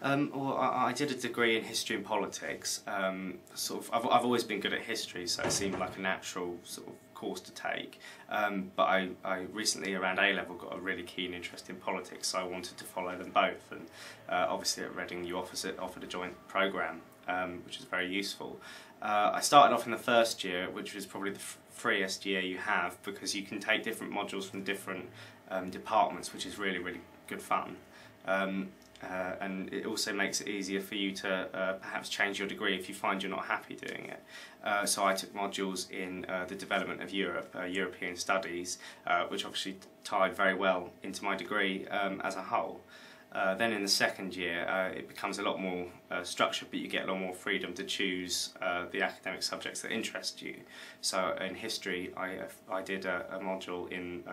Well, I did a degree in history and politics. I've always been good at history, so it seemed like a natural sort of course to take. But I recently, around A-level, got a really keen interest in politics, so I wanted to follow them both. And obviously at Reading, you offered a joint programme, which is very useful. I started off in the first year, which was probably the freest year you have, because you can take different modules from different departments, which is really, really good fun. And it also makes it easier for you to perhaps change your degree if you find you're not happy doing it. So I took modules in the development of Europe, European studies, which obviously tied very well into my degree as a whole. Then in the second year it becomes a lot more structured, but you get a lot more freedom to choose the academic subjects that interest you. So in history I did a module in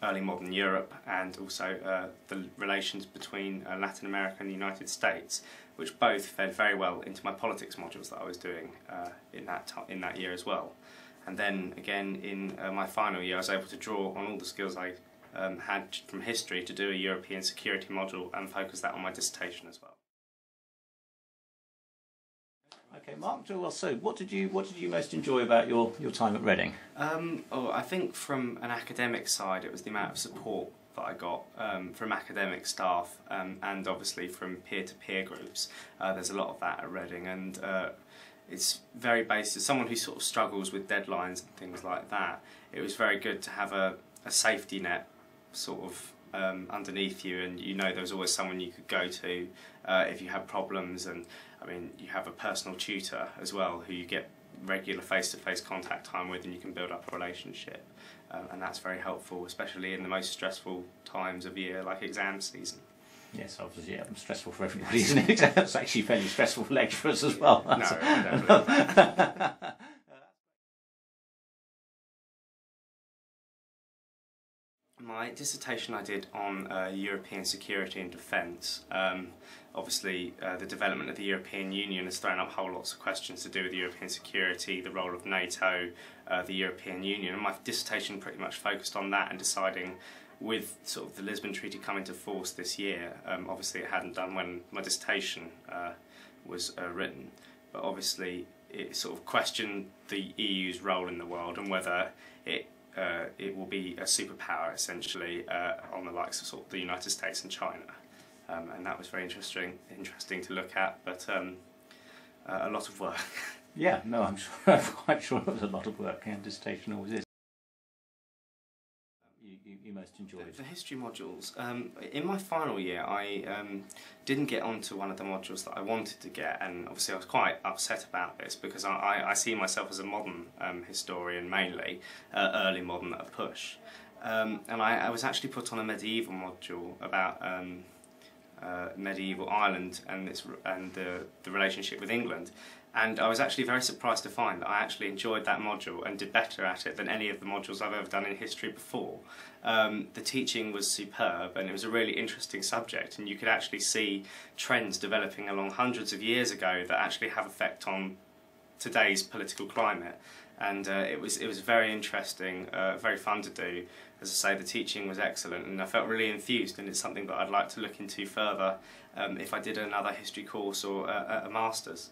early modern Europe, and also the relations between Latin America and the United States, which both fed very well into my politics modules that I was doing in that year as well. And then again in my final year I was able to draw on all the skills I had from history to do a European security module and focus that on my dissertation as well. Okay, Mark, well, so what did you most enjoy about your time at Reading? I think from an academic side it was the amount of support that I got from academic staff and obviously from peer-to-peer groups. There's a lot of that at Reading, and it's very based as someone who sort of struggles with deadlines and things like that. It was very good to have a safety net sort of underneath you, and you know there was always someone you could go to if you had problems. And I mean, you have a personal tutor as well who you get regular face-to-face contact time with, and you can build up a relationship, and that's very helpful, especially in the most stressful times of year like exam season. Yes, obviously, yeah, stressful for everybody, isn't it? It's actually fairly stressful for lecturers as well. No, definitely. My dissertation I did on European security and defence. Obviously the development of the European Union has thrown up whole lots of questions to do with European security, the role of NATO, the European Union, and my dissertation pretty much focused on that and deciding, with sort of the Lisbon Treaty coming into force this year, obviously it hadn't done when my dissertation was written, but obviously it sort of questioned the EU's role in the world and whether it will be a superpower essentially on the likes of sort of the United States and China, and that was very interesting to look at, but a lot of work. Yeah, no, I'm quite sure it was a lot of work, and dissertation always is. You most enjoyed? The history modules. In my final year I didn't get onto one of the modules that I wanted to get, and obviously I was quite upset about this because I see myself as a modern historian mainly, early modern at a push. And I was actually put on a medieval module about medieval Ireland and the relationship with England. And I was actually very surprised to find that I actually enjoyed that module and did better at it than any of the modules I've ever done in history before. The teaching was superb, and it was a really interesting subject, and you could actually see trends developing along hundreds of years ago that actually have effect on today's political climate. And it was very interesting, very fun to do. As I say, the teaching was excellent, and I felt really enthused, and it's something that I'd like to look into further if I did another history course or a master's.